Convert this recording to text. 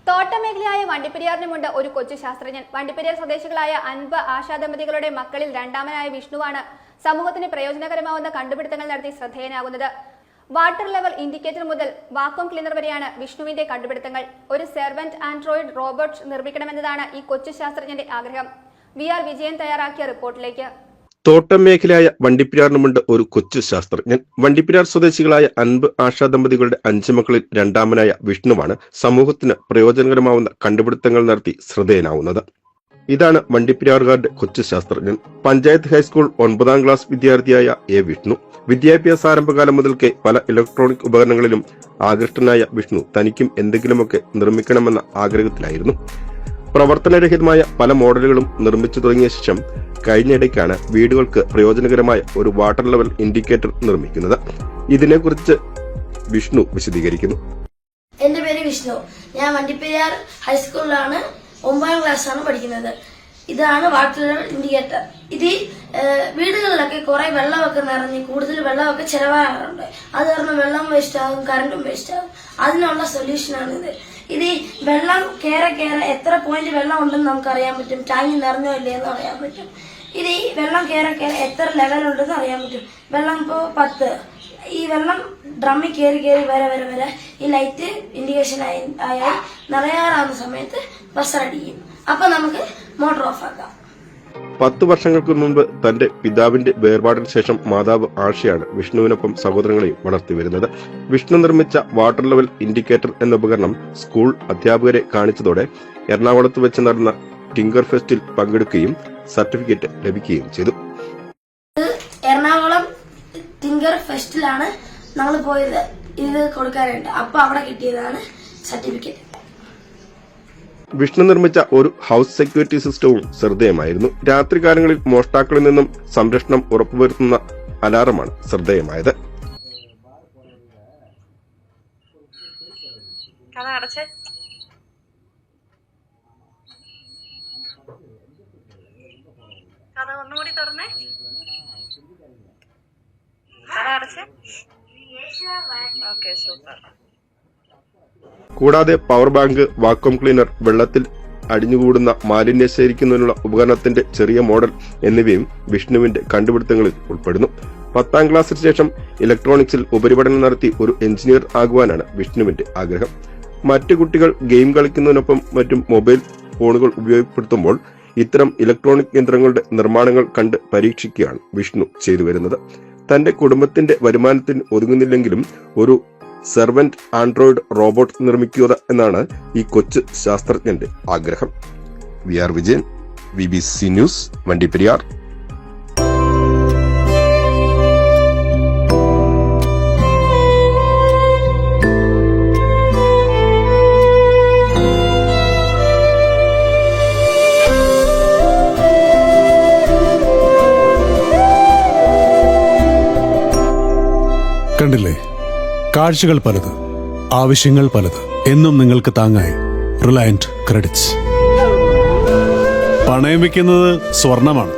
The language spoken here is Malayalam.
തോട്ടമേഖലയായ വണ്ടിപ്പെരിയാറിനുമുണ്ട് ഒരു കൊച്ചു ശാസ്ത്രജ്ഞൻ. വണ്ടിപ്പെരിയാർ സ്വദേശികളായ അൻപ് ആശാ ദമ്പതികളുടെ മക്കളിൽ രണ്ടാമനായ വിഷ്ണുവാണ് സമൂഹത്തിന് പ്രയോജനകരമാവുന്ന കണ്ടുപിടുത്തങ്ങൾ നടത്തി ശ്രദ്ധേയനാകുന്നത്. വാട്ടർ ലെവൽ ഇൻഡിക്കേറ്റർ മുതൽ വാക്വം ക്ലീനർ വരെയാണ് വിഷ്ണുവിന്റെ കണ്ടുപിടുത്തങ്ങൾ. ഒരു സെർവന്റ് ആൻഡ്രോയിഡ് റോബോട്ട് നിർമ്മിക്കണമെന്നതാണ് ഈ കൊച്ചു ശാസ്ത്രജ്ഞന്റെ ആഗ്രഹം. VR വിജയൻ തയ്യാറാക്കിയ റിപ്പോർട്ടിലേക്ക്. തോട്ടം മേഖലയായ വണ്ടിപ്പെരിയാറിനുമുണ്ട് ഒരു കൊച്ചു ശാസ്ത്രജ്ഞൻ. വണ്ടിപ്പെരിയാർ സ്വദേശികളായ അൻപ് ആശാ ദമ്പതികളുടെ 5 മക്കളിൽ രണ്ടാമനായ വിഷ്ണുവാണ് സമൂഹത്തിന് പ്രയോജനകരമാവുന്ന കണ്ടുപിടുത്തങ്ങൾ നടത്തി ശ്രദ്ധേയനാവുന്നത്. ഇതാണ് വണ്ടിപ്പെരിയാറുകാരുടെ കൊച്ചു ശാസ്ത്രജ്ഞൻ. പഞ്ചായത്ത് ഹൈസ്കൂൾ 9ാം ക്ലാസ് വിദ്യാർത്ഥിയായ എ വിഷ്ണു. വിദ്യാഭ്യാസ ആരംഭകാലം മുതൽക്കേ പല ഇലക്ട്രോണിക് ഉപകരണങ്ങളിലും ആകൃഷ്ടനായ വിഷ്ണു തനിക്കും എന്തെങ്കിലുമൊക്കെ നിർമ്മിക്കണമെന്ന ആഗ്രഹത്തിലായിരുന്നു. പ്രവർത്തനരഹിതമായ പല മോഡലുകളും നിർമ്മിച്ചു തുടങ്ങിയ ശേഷം കഴിഞ്ഞിടയ്ക്കാണ് വീടുകൾക്ക് പ്രയോജനകരമായ ഒരു വാട്ടർ ലെവൽ ഇൻഡിക്കേറ്റർ നിർമ്മിക്കുന്നത്. ഇതിനെക്കുറിച്ച് വിഷ്ണു വിശദീകരിക്കുന്നു. എന്റെ പേര് വിഷ്ണു. ഞാൻ വണ്ടിപ്പെരിയാർ ഹൈസ്കൂളിലാണ് 9ാം ക്ലാസ്സാണ് പഠിക്കുന്നത്. ഇതാണ് വാട്ടർ ലെവൽ ഇൻഡിക്കേറ്റർ. ഇത് വീടുകളിലൊക്കെ കുറെ വെള്ളമൊക്കെ നിറഞ്ഞ് കൂടുതൽ വെള്ളമൊക്കെ ചെലവാകാറുണ്ട്. അത് കാരണം വെള്ളം വേസ്റ്റ് ആകും, കറണ്ടും വേസ്റ്റ് ആകും. അതിനുള്ള സൊല്യൂഷനാണിത്. ഇത് വെള്ളം കയറെ എത്ര പോയിന്റ് വെള്ളം ഉണ്ടെന്ന് നമുക്ക് അറിയാൻ പറ്റും. ടാങ്കി നിറഞ്ഞോ ഇല്ലേ എന്ന് അറിയാൻ പറ്റും. ഇത് വെള്ളം കയറെ എത്ര ലെവൽ ഉണ്ടെന്ന് അറിയാൻ പറ്റും. വെള്ളം ഇപ്പോൾ 10. ഈ വെള്ളം ഡ്രമ്മിൽ കയറി വരെ ഈ ലൈറ്റ് ഇൻഡിക്കേഷൻ ആയി നിറയാറാവുന്ന സമയത്ത് ബസർ അടിക്കും. അപ്പൊ നമുക്ക് മോട്ടോർ ഓഫ് ആക്കാം. 10 വർഷങ്ങൾക്ക് മുൻപ് തന്റെ പിതാവിന്റെ വേർപാടിന് ശേഷം മാതാവ് ആഷയാണ് വിഷ്ണുവിനൊപ്പം സഹോദരങ്ങളെയും വളർത്തിവരുന്നത്. വിഷ്ണു നിർമ്മിച്ച വാട്ടർ ലെവൽ ഇൻഡിക്കേറ്റർ എന്ന ഉപകരണം സ്കൂൾ അധ്യാപകരെ കാണിച്ചതോടെ എറണാകുളത്ത് വെച്ച് നടന്ന ടിങ്കർ ഫെസ്റ്റിൽ പങ്കെടുക്കുകയും സർട്ടിഫിക്കറ്റ് ലഭിക്കുകയും ചെയ്തു. എറണാകുളം ടിങ്കർ ഫെസ്റ്റിലാണ് നമ്മൾ പോയത് ഇത് കൊടുക്കാനായിട്ട്. അപ്പൊ അവിടെ കിട്ടിയതാണ് സർട്ടിഫിക്കറ്റ്. വിഷ്ണു നിർമ്മിച്ച ഒരു ഹൌസ് സെക്യൂരിറ്റി സിസ്റ്റവും ശ്രദ്ധേയമായിരുന്നു. രാത്രികാലങ്ങളിൽ മോഷ്ടാക്കളിൽ നിന്നും സംരക്ഷണം ഉറപ്പുവരുത്തുന്ന അലാറമാണ് ശ്രദ്ധേയമായത്. കൂടാതെ പവർ ബാങ്ക്, വാക്വം ക്ലീനർ, വെള്ളത്തിൽ അടിഞ്ഞുകൂടുന്ന മാലിന്യം ശേഖരിക്കുന്നതിനുള്ള ഉപകരണത്തിന്റെ ചെറിയ മോഡൽ എന്നിവയും വിഷ്ണുവിന്റെ കണ്ടുപിടുത്തങ്ങളിൽ ഉൾപ്പെടുന്നു. 10ാം ക്ലാസ്സിന് ശേഷം ഇലക്ട്രോണിക്സിൽ ഉപരിപഠനം നടത്തി ഒരു എഞ്ചിനീയർ ആകുവാനാണ് വിഷ്ണുവിന്റെ ആഗ്രഹം. മറ്റു കുട്ടികൾ ഗെയിം കളിക്കുന്നതിനൊപ്പം മറ്റും മൊബൈൽ ഫോണുകൾ ഉപയോഗപ്പെടുത്തുമ്പോൾ ഇത്തരം ഇലക്ട്രോണിക് യന്ത്രങ്ങളുടെ നിർമ്മാണങ്ങൾ കണ്ട് പരീക്ഷിക്കുകയാണ് വിഷ്ണു ചെയ്തു വരുന്നത്. തന്റെ കുടുംബത്തിന്റെ വരുമാനത്തിന് ഒതുങ്ങുന്നില്ലെങ്കിലും ഒരു സെർവന്റ് ആൻഡ്രോയിഡ് റോബോട്ട് നിർമ്മിക്കുക എന്നാണ് ഈ കൊച്ചു ശാസ്ത്രജ്ഞന്റെ ആഗ്രഹം. VR Vijayan, BBC news, Vandiperiyar. കണ്ടില്ലേ, കാഴ്ചകൾ പലത്, ആവശ്യങ്ങൾ പലത്. എന്നും നിങ്ങൾക്ക് താങ്ങായി റിലയന്റ് ക്രെഡിറ്റ്സ്. പണയം വെക്കുന്നത് സ്വർണമാണ്,